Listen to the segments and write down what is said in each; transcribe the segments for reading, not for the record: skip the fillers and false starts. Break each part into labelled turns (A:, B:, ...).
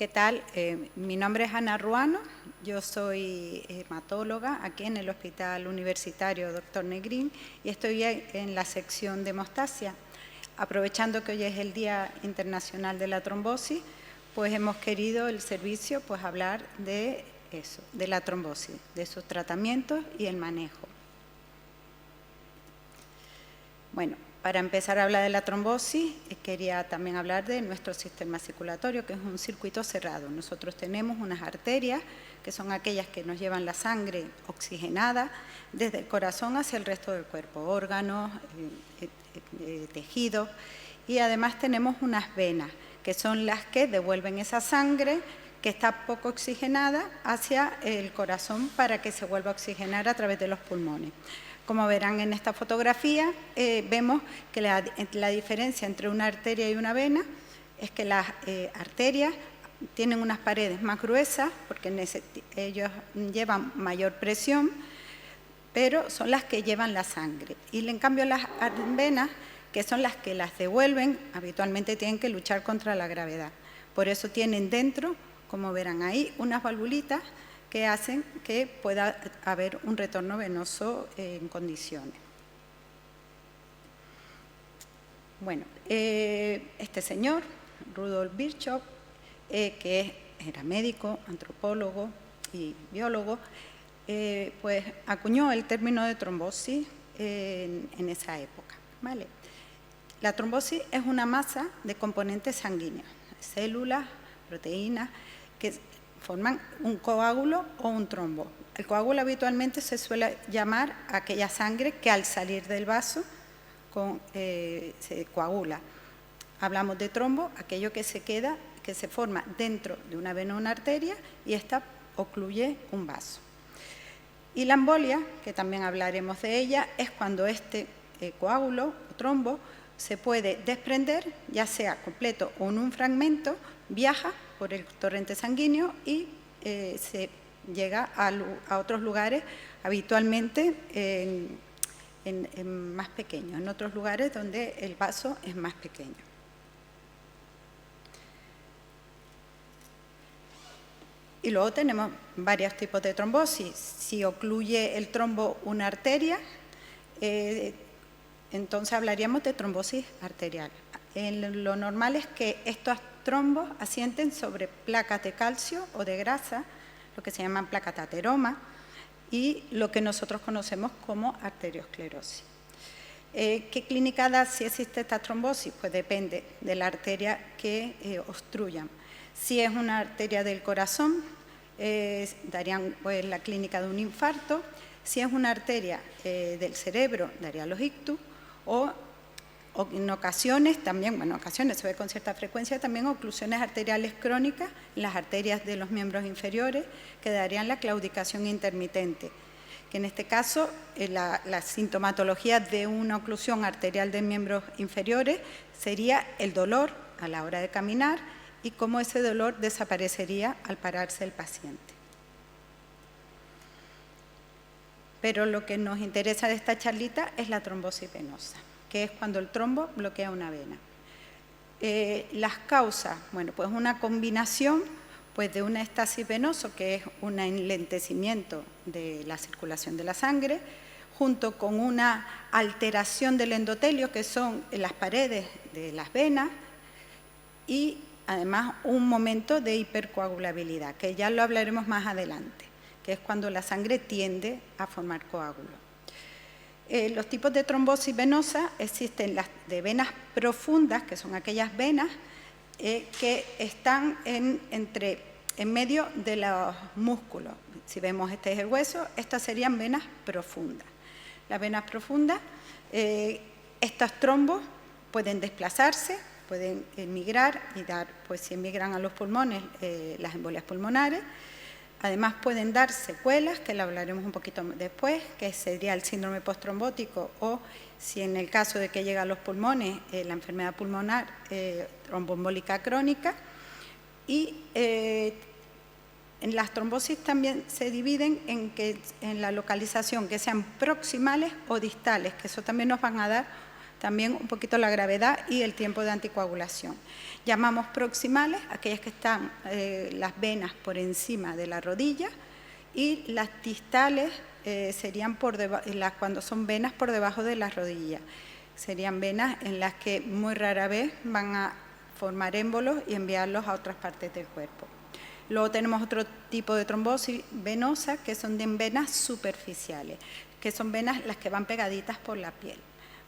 A: ¿Qué tal? Mi nombre es Ana Ruano, yo soy hematóloga aquí en el Hospital Universitario Dr. Negrín y estoy en la sección de hemostasia. Aprovechando que hoy es el Día Internacional de la Trombosis, pues hemos querido el servicio pues hablar de eso, de la trombosis, de sus tratamientos y el manejo. Bueno, para empezar a hablar de la trombosis, quería también hablar de nuestro sistema circulatorio, que es un circuito cerrado. Nosotros tenemos unas arterias, que son aquellas que nos llevan la sangre oxigenada desde el corazón hacia el resto del cuerpo, órganos, tejidos, y además tenemos unas venas, que son las que devuelven esa sangre que está poco oxigenada hacia el corazón para que se vuelva a oxigenar a través de los pulmones. Como verán en esta fotografía, vemos que la diferencia entre una arteria y una vena es que las arterias tienen unas paredes más gruesas porque ellos llevan mayor presión, pero son las que llevan la sangre. Y en cambio las venas, que son las que las devuelven, habitualmente tienen que luchar contra la gravedad. Por eso tienen dentro, como verán ahí, unas valvulitas que hacen que pueda haber un retorno venoso en condiciones. Bueno, este señor, Rudolf Virchow, que era médico, antropólogo y biólogo, pues acuñó el término de trombosis en esa época, ¿vale? La trombosis es una masa de componentes sanguíneos, células, proteínas, que forman un coágulo o un trombo. El coágulo habitualmente se suele llamar aquella sangre que al salir del vaso se coagula. Hablamos de trombo, aquello que se forma dentro de una vena o una arteria y esta ocluye un vaso. Y la embolia, que también hablaremos de ella, es cuando este coágulo o trombo se puede desprender, ya sea completo o en un fragmento, viaja por el torrente sanguíneo y se llega a otros lugares, habitualmente en más pequeños, en otros lugares donde el vaso es más pequeño. Y luego tenemos varios tipos de trombosis. Si ocluye el trombo una arteria, entonces hablaríamos de trombosis arterial. Lo normal es que estos trombos asienten sobre placas de calcio o de grasa, lo que se llaman placas de ateroma, y lo que nosotros conocemos como arteriosclerosis. ¿Qué clínica da si existe esta trombosis? Pues depende de la arteria que obstruyan. Si es una arteria del corazón, darían pues, la clínica de un infarto. Si es una arteria del cerebro, daría los ictus, o en ocasiones también, bueno, en ocasiones se ve con cierta frecuencia también oclusiones arteriales crónicas en las arterias de los miembros inferiores que darían la claudicación intermitente, que en este caso la sintomatología de una oclusión arterial de miembros inferiores sería el dolor a la hora de caminar y cómo ese dolor desaparecería al pararse el paciente. Pero lo que nos interesa de esta charlita es la trombosis venosa, que es cuando el trombo bloquea una vena. Las causas, bueno, pues una combinación pues, de un estasis venoso, que es un enlentecimiento de la circulación de la sangre, junto con una alteración del endotelio, que son las paredes de las venas, y además un momento de hipercoagulabilidad, que ya lo hablaremos más adelante, que es cuando la sangre tiende a formar coágulos. Los tipos de trombosis venosa existen las de venas profundas, que son aquellas venas que están en medio de los músculos. Si vemos este es el hueso, estas serían venas profundas. Las venas profundas, estos trombos pueden desplazarse, pueden emigrar y dar, pues si emigran a los pulmones, las embolias pulmonares. Además pueden dar secuelas, que lo hablaremos un poquito después, que sería el síndrome postrombótico o, si en el caso de que llegue a los pulmones, la enfermedad pulmonar tromboembólica crónica. Y en las trombosis también se dividen en la localización, que sean proximales o distales, que eso también nos van a dar también un poquito la gravedad y el tiempo de anticoagulación. Llamamos proximales aquellas que están las venas por encima de la rodilla, y las distales serían cuando son venas por debajo de la rodilla. Serían venas en las que muy rara vez van a formar émbolos y enviarlos a otras partes del cuerpo. Luego tenemos otro tipo de trombosis venosa, que son de venas superficiales, que son venas las que van pegaditas por la piel.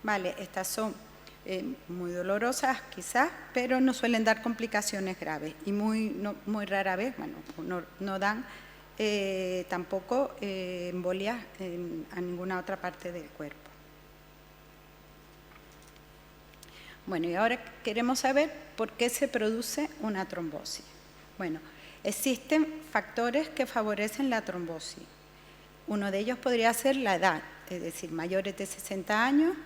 A: Vale, estas son muy dolorosas quizás, pero no suelen dar complicaciones graves y muy rara vez, bueno, no dan tampoco embolias a ninguna otra parte del cuerpo. Bueno, y ahora queremos saber por qué se produce una trombosis. Bueno, existen factores que favorecen la trombosis. Uno de ellos podría ser la edad, es decir, mayores de 60 años,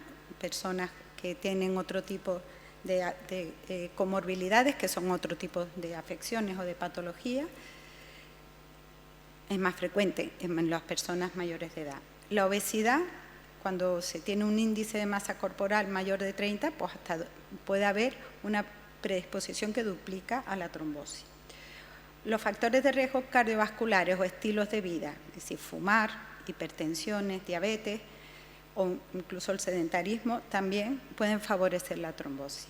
A: personas que tienen otro tipo de comorbilidades, que son otro tipo de afecciones o de patologías. Es más frecuente en las personas mayores de edad. La obesidad, cuando se tiene un índice de masa corporal mayor de 30, pues hasta puede haber una predisposición que duplica a la trombosis. Los factores de riesgo cardiovasculares o estilos de vida, es decir, fumar, hipertensiones, diabetes o incluso el sedentarismo, también pueden favorecer la trombosis.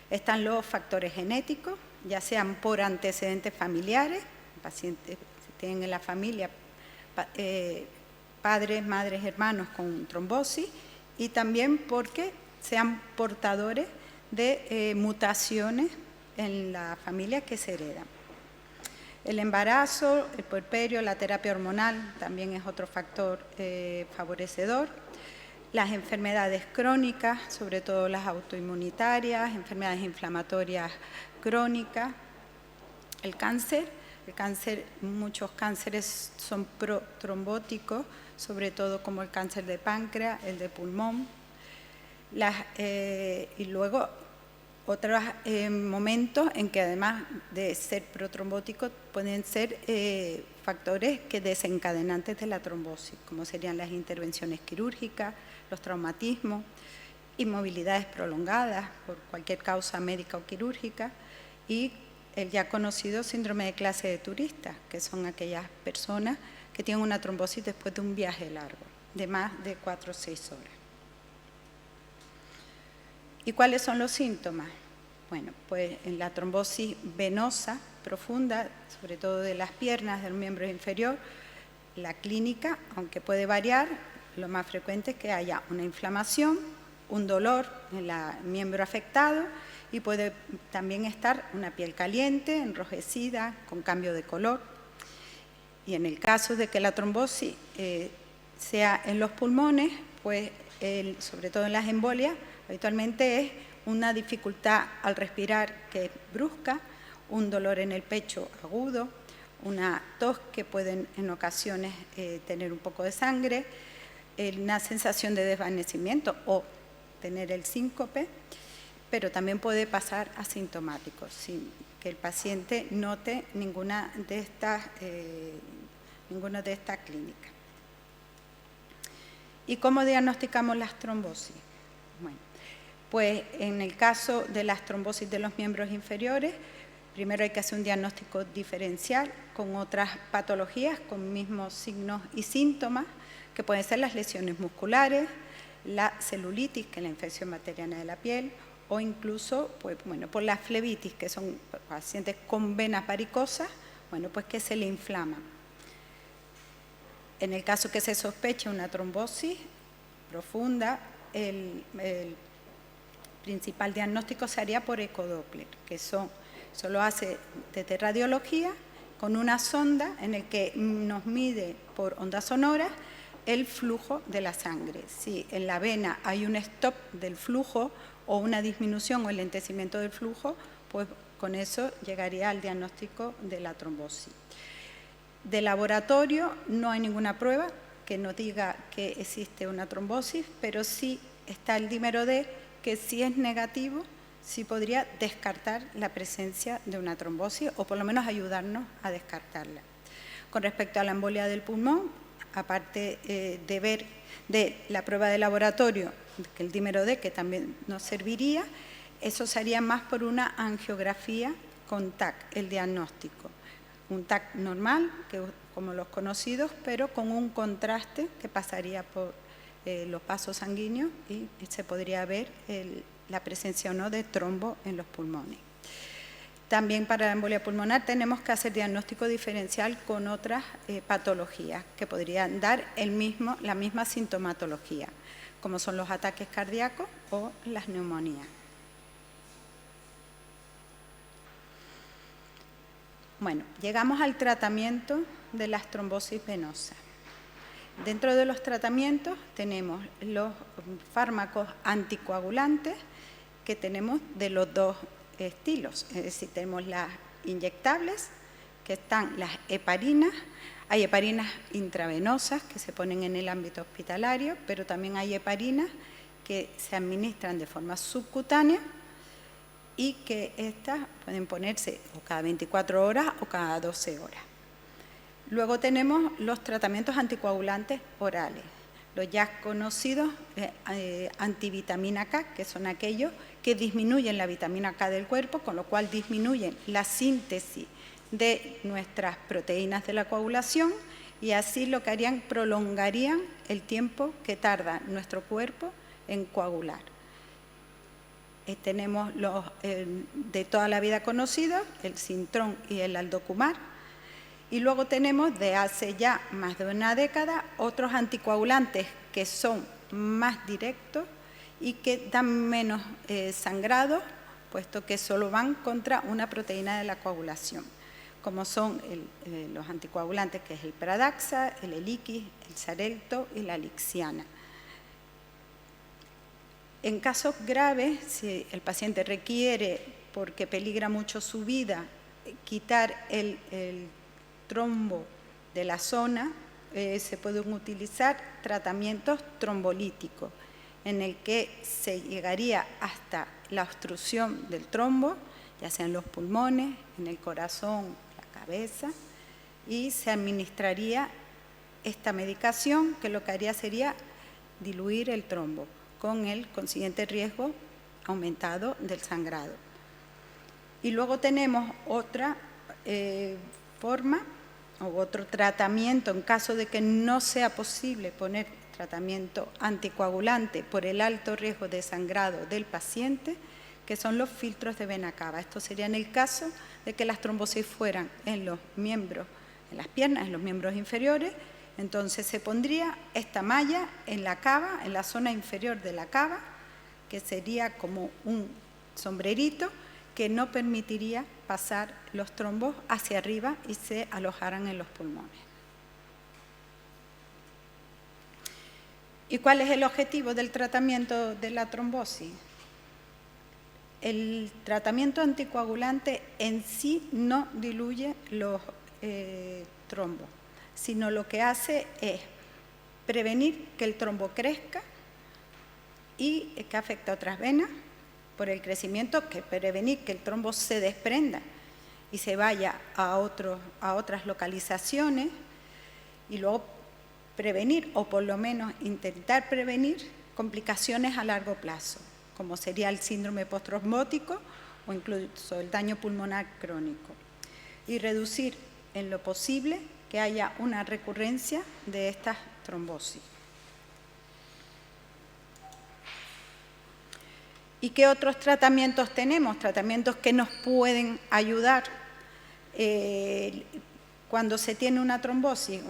A: Están los factores genéticos, ya sean por antecedentes familiares, pacientes tienen en la familia padres, madres, hermanos con trombosis, y también porque sean portadores de mutaciones en la familia que se heredan. El embarazo, el puerperio, la terapia hormonal también es otro factor favorecedor. Las enfermedades crónicas, sobre todo las autoinmunitarias, enfermedades inflamatorias crónicas, el cáncer, muchos cánceres son protrombóticos, sobre todo como el cáncer de páncreas, el de pulmón. Y luego otros momentos en que además de ser protrombóticos pueden ser factores desencadenantes de la trombosis, como serían las intervenciones quirúrgicas, los traumatismos, inmovilidades prolongadas por cualquier causa médica o quirúrgica, y el ya conocido síndrome de clase de turista, que son aquellas personas que tienen una trombosis después de un viaje largo, de más de 4 o 6 horas. ¿Y cuáles son los síntomas? Bueno, pues en la trombosis venosa profunda, sobre todo de las piernas, del miembro inferior, la clínica, aunque puede variar, lo más frecuente es que haya una inflamación, un dolor en el miembro afectado, y puede también estar una piel caliente, enrojecida, con cambio de color. Y en el caso de que la trombosis sea en los pulmones, pues sobre todo en las embolias, habitualmente es una dificultad al respirar que es brusca, un dolor en el pecho agudo, una tos que pueden en ocasiones tener un poco de sangre, una sensación de desvanecimiento o tener el síncope, pero también puede pasar asintomático, sin que el paciente note ninguna de estas clínicas. ¿Y cómo diagnosticamos las trombosis? Bueno, pues en el caso de las trombosis de los miembros inferiores, primero hay que hacer un diagnóstico diferencial con otras patologías con mismos signos y síntomas, que pueden ser las lesiones musculares, la celulitis, que es la infección bacteriana de la piel, o incluso pues, por la flebitis, que son pacientes con venas varicosas, pues que se le inflaman. En el caso que se sospeche una trombosis profunda, el principal diagnóstico se haría por ecodoppler, que solo hace desde radiología con una sonda en el que nos mide por ondas sonoras el flujo de la sangre. Si en la vena hay un stop del flujo o una disminución o enlentecimiento del flujo, pues con eso llegaría al diagnóstico de la trombosis. De laboratorio no hay ninguna prueba que nos diga que existe una trombosis, pero sí está el dímero D, que si es negativo, sí podría descartar la presencia de una trombosis o por lo menos ayudarnos a descartarla. Con respecto a la embolia del pulmón, aparte de ver de la prueba de laboratorio, que el dímero D, que también nos serviría, eso sería más por una angiografía con TAC, el diagnóstico. Un TAC normal, que, como los conocidos, pero con un contraste que pasaría por los vasos sanguíneos y se podría ver la presencia o no de trombo en los pulmones. También para la embolia pulmonar tenemos que hacer diagnóstico diferencial con otras patologías que podrían dar la misma sintomatología, como son los ataques cardíacos o las neumonías. Bueno, llegamos al tratamiento de las trombosis venosas. Dentro de los tratamientos tenemos los fármacos anticoagulantes que tenemos de los dos estilos, es decir, tenemos las inyectables, que están las heparinas, hay heparinas intravenosas que se ponen en el ámbito hospitalario, pero también hay heparinas que se administran de forma subcutánea y que estas pueden ponerse o cada 24 horas o cada 12 horas. Luego tenemos los tratamientos anticoagulantes orales, los ya conocidos antivitamina K, que son aquellos que disminuyen la vitamina K del cuerpo, con lo cual disminuyen la síntesis de nuestras proteínas de la coagulación y así lo que harían, prolongarían el tiempo que tarda nuestro cuerpo en coagular. Tenemos los de toda la vida conocidos, el Sintrón y el Aldocumar, y luego tenemos de hace ya más de una década otros anticoagulantes que son más directos y que dan menos sangrado, puesto que solo van contra una proteína de la coagulación, como son los anticoagulantes que es el Pradaxa, el Eliquis, el Xarelto y la Lixiana. En casos graves, si el paciente requiere, porque peligra mucho su vida, quitar el trombo de la zona, se pueden utilizar tratamientos trombolíticos, en el que se llegaría hasta la obstrucción del trombo, ya sea en los pulmones, en el corazón, la cabeza, y se administraría esta medicación que lo que haría sería diluir el trombo, con el consiguiente riesgo aumentado del sangrado. Y luego tenemos otra forma o otro tratamiento en caso de que no sea posible poner tratamiento anticoagulante por el alto riesgo de sangrado del paciente, que son los filtros de vena cava. Esto sería en el caso de que las trombosis fueran en los miembros, en las piernas, en los miembros inferiores. Entonces se pondría esta malla en la cava, en la zona inferior de la cava, que sería como un sombrerito que no permitiría pasar los trombos hacia arriba y se alojaran en los pulmones. ¿Y cuál es el objetivo del tratamiento de la trombosis? El tratamiento anticoagulante en sí no diluye los trombos, sino lo que hace es prevenir que el trombo crezca y que afecte a otras venas por el crecimiento, que prevenir que el trombo se desprenda y se vaya a otras localizaciones, y luego prevenir, o por lo menos intentar prevenir, complicaciones a largo plazo, como sería el síndrome postraumático o incluso el daño pulmonar crónico, y reducir en lo posible que haya una recurrencia de estas trombosis. ¿Y qué otros tratamientos tenemos? Tratamientos que nos pueden ayudar cuando se tiene una trombosis.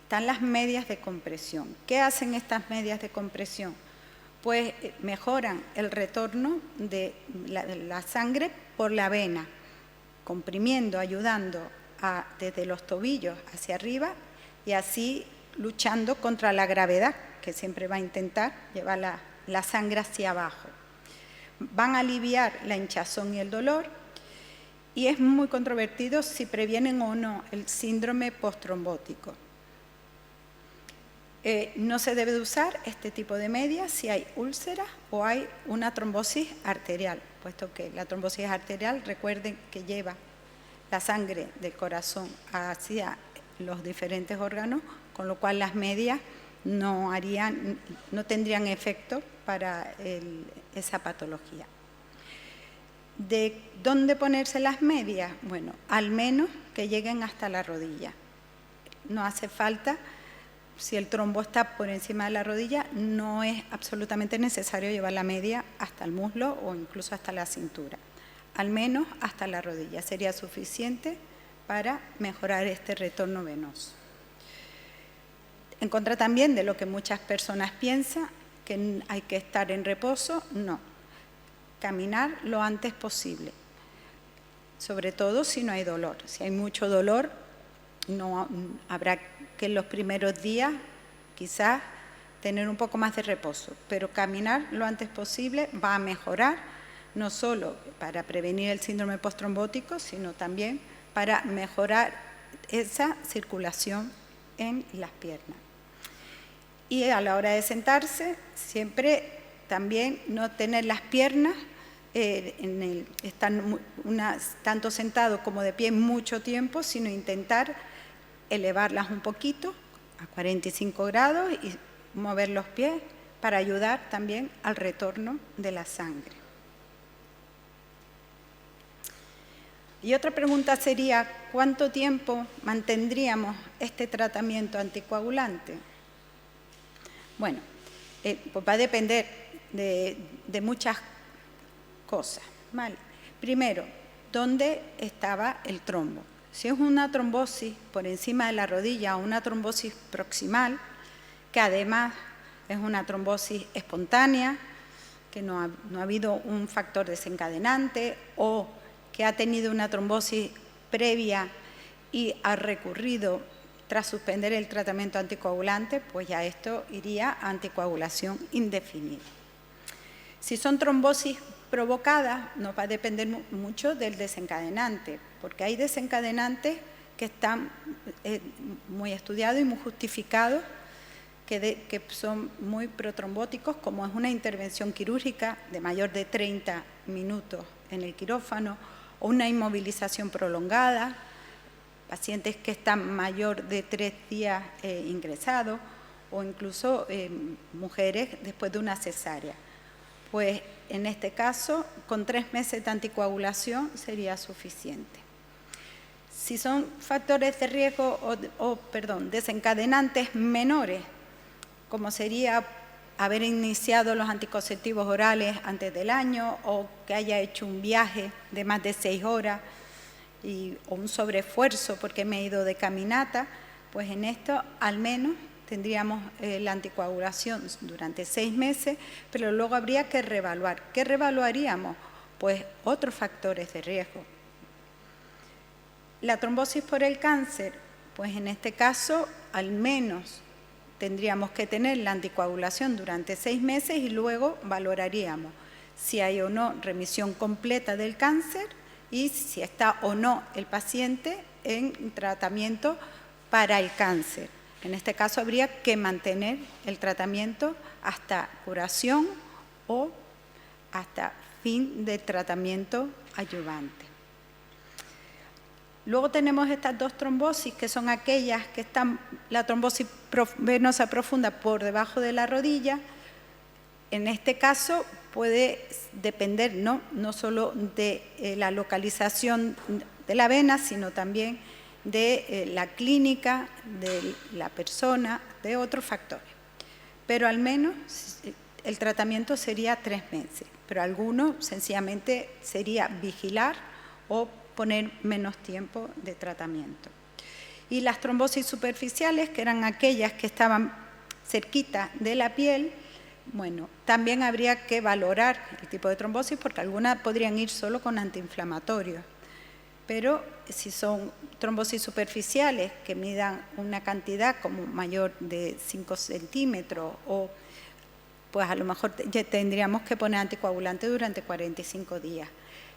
A: Están las medias de compresión. ¿Qué hacen estas medias de compresión? Pues mejoran el retorno de la sangre por la vena, comprimiendo, ayudando desde los tobillos hacia arriba y así luchando contra la gravedad, que siempre va a intentar llevar la sangre hacia abajo. Van a aliviar la hinchazón y el dolor, y es muy controvertido si previenen o no el síndrome postrombótico. No se debe de usar este tipo de medias si hay úlceras o hay una trombosis arterial, puesto que la trombosis arterial, recuerden que lleva la sangre del corazón hacia los diferentes órganos con lo cual las medias no tendrían efecto para esa patología. ¿De dónde ponerse las medias? Bueno, al menos que lleguen hasta la rodilla. No hace falta, si el trombo está por encima de la rodilla, no es absolutamente necesario llevar la media hasta el muslo o incluso hasta la cintura. Al menos hasta la rodilla sería suficiente para mejorar este retorno venoso. En contra también de lo que muchas personas piensan, que hay que estar en reposo, no. Caminar lo antes posible, sobre todo si no hay dolor. Si hay mucho dolor, no habrá que en los primeros días quizás tener un poco más de reposo, pero caminar lo antes posible va a mejorar, no solo para prevenir el síndrome postrombótico, sino también para mejorar esa circulación en las piernas. Y a la hora de sentarse, siempre también no tener las piernas tanto sentado como de pie mucho tiempo, sino intentar elevarlas un poquito a 45 grados y mover los pies para ayudar también al retorno de la sangre. Y otra pregunta sería, ¿cuánto tiempo mantendríamos este tratamiento anticoagulante? Bueno, pues va a depender de muchas cosas, ¿vale? Primero, ¿dónde estaba el trombo? Si es una trombosis por encima de la rodilla o una trombosis proximal, que además es una trombosis espontánea, que no ha habido un factor desencadenante o que ha tenido una trombosis previa y ha recurrido tras suspender el tratamiento anticoagulante, pues ya esto iría a anticoagulación indefinida. Si son trombosis provocadas, nos va a depender mucho del desencadenante, porque hay desencadenantes que están muy estudiados y muy justificados, que son muy protrombóticos, como es una intervención quirúrgica de mayor de 30 minutos en el quirófano o una inmovilización prolongada, pacientes que están mayor de 3 días ingresados o incluso mujeres después de una cesárea. Pues en este caso, con 3 meses de anticoagulación sería suficiente. Si son factores de riesgo desencadenantes menores, como sería haber iniciado los anticonceptivos orales antes del año o que haya hecho un viaje de más de 6 horas o un sobreesfuerzo porque me he ido de caminata, pues en esto al menos tendríamos la anticoagulación durante 6 meses, pero luego habría que reevaluar. ¿Qué reevaluaríamos? Pues otros factores de riesgo. La trombosis por el cáncer, pues en este caso al menos tendríamos que tener la anticoagulación durante 6 meses y luego valoraríamos si hay o no remisión completa del cáncer y si está o no el paciente en tratamiento para el cáncer. En este caso habría que mantener el tratamiento hasta curación o hasta fin de tratamiento adyuvante. Luego tenemos estas dos trombosis, que son aquellas que están, la trombosis venosa profunda por debajo de la rodilla. En este caso puede depender no solo de la localización de la vena, sino también de la clínica, de la persona, de otros factores. Pero al menos el tratamiento sería 3 meses, pero algunos sencillamente sería vigilar o poner menos tiempo de tratamiento. Y las trombosis superficiales, que eran aquellas que estaban cerquita de la piel, bueno, también habría que valorar el tipo de trombosis porque algunas podrían ir solo con antiinflamatorios. Pero si son trombosis superficiales que midan una cantidad como mayor de 5 centímetros o pues a lo mejor ya tendríamos que poner anticoagulante durante 45 días.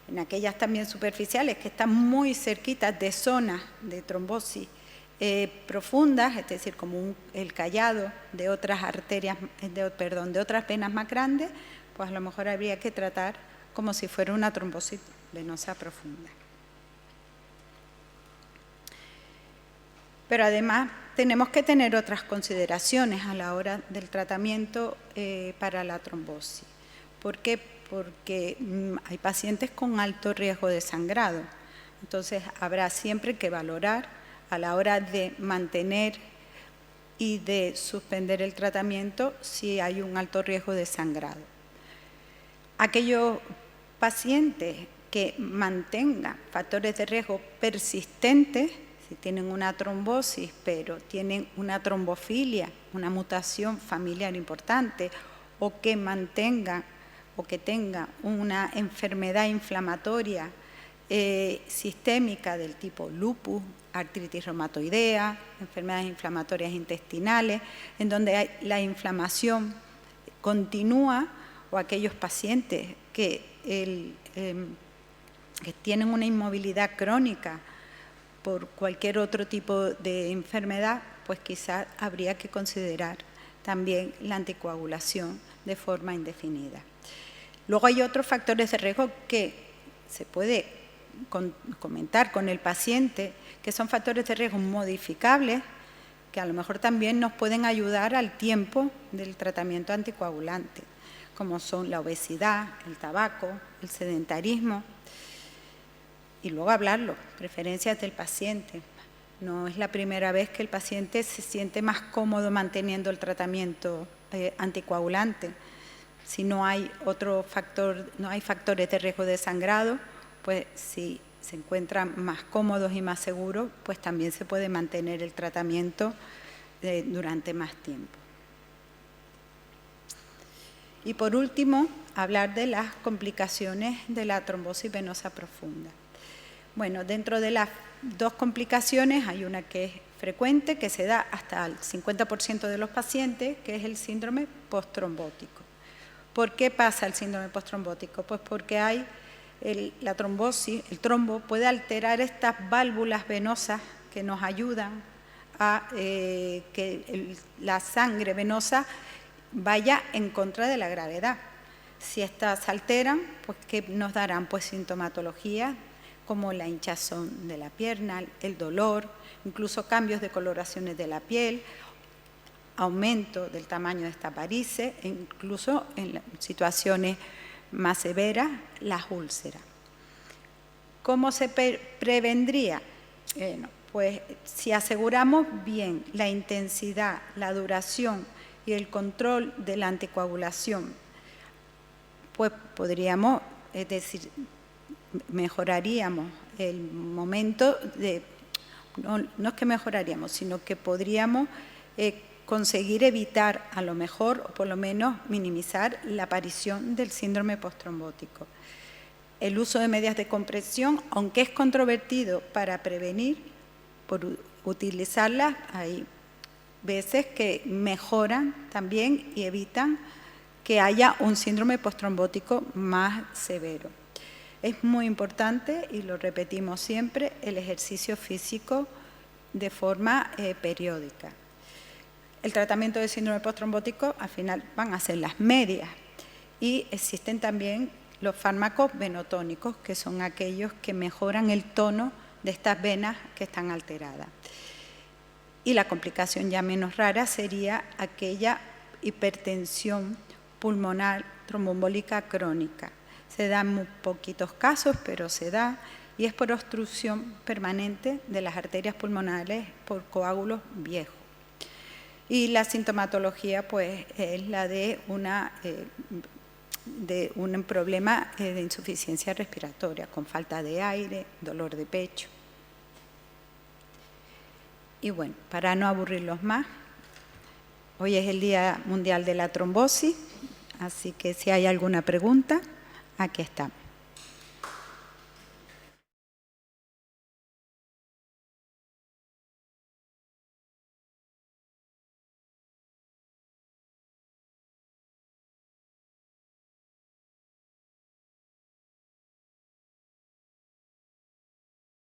A: En aquellas también superficiales que están muy cerquitas de zonas de trombosis profundas, es decir, como el callado de otras arterias, de otras venas más grandes, pues a lo mejor habría que tratar como si fuera una trombosis venosa profunda. Pero además tenemos que tener otras consideraciones a la hora del tratamiento para la trombosis. ¿Por qué? Porque hay pacientes con alto riesgo de sangrado. Entonces habrá siempre que valorar a la hora de mantener y de suspender el tratamiento si hay un alto riesgo de sangrado. Aquellos pacientes que mantengan factores de riesgo persistentes, si tienen una trombosis pero tienen una trombofilia, una mutación familiar importante, o que mantengan o que tengan una enfermedad inflamatoria sistémica del tipo lupus, artritis reumatoidea, enfermedades inflamatorias intestinales, en donde la inflamación continúa, o aquellos pacientes que tienen una inmovilidad crónica por cualquier otro tipo de enfermedad, pues quizás habría que considerar también la anticoagulación de forma indefinida. Luego hay otros factores de riesgo que se puede comentar con el paciente, que son factores de riesgo modificables, que a lo mejor también nos pueden ayudar al tiempo del tratamiento anticoagulante, como son la obesidad, el tabaco, el sedentarismo. Y luego hablarlo, preferencias del paciente. No es la primera vez que el paciente se siente más cómodo manteniendo el tratamiento anticoagulante. Si no hay otro factor, no hay factores de riesgo de sangrado, pues si se encuentran más cómodos y más seguros, pues también se puede mantener el tratamiento durante más tiempo. Y por último, hablar de las complicaciones de la trombosis venosa profunda. Bueno, dentro de las dos complicaciones hay una que es frecuente, que se da hasta el 50% de los pacientes, que es el síndrome postrombótico. ¿Por qué pasa el síndrome postrombótico? Pues porque hay la trombosis, el trombo puede alterar estas válvulas venosas que nos ayudan a que la sangre venosa vaya en contra de la gravedad. Si estas se alteran, pues ¿qué nos darán? Pues sintomatología como la hinchazón de la pierna, el dolor, incluso cambios de coloraciones de la piel, aumento del tamaño de estas varices e incluso en situaciones más severas, las úlceras. ¿Cómo se prevendría? Bueno, pues si aseguramos bien la intensidad, la duración y el control de la anticoagulación, pues podríamos, es decir, mejoraríamos el momento de, no es que mejoraríamos, sino que podríamos conseguir evitar a lo mejor, o por lo menos minimizar la aparición del síndrome postrombótico. El uso de medias de compresión, aunque es controvertido para prevenir, por utilizarlas, hay veces que mejoran también y evitan que haya un síndrome postrombótico más severo. Es muy importante, y lo repetimos siempre, el ejercicio físico de forma periódica. El tratamiento del síndrome postrombótico al final van a ser las medias, y existen también los fármacos venotónicos, que son aquellos que mejoran el tono de estas venas que están alteradas. Y la complicación ya menos rara sería aquella hipertensión pulmonar tromboembólica crónica. Se da en muy poquitos casos, pero se da, y es por obstrucción permanente de las arterias pulmonares por coágulos viejos. Y la sintomatología pues es la de un problema de insuficiencia respiratoria, con falta de aire, dolor de pecho. Y bueno, para no aburrirlos más, hoy es el Día Mundial de la Trombosis, así que si hay alguna pregunta, aquí estamos.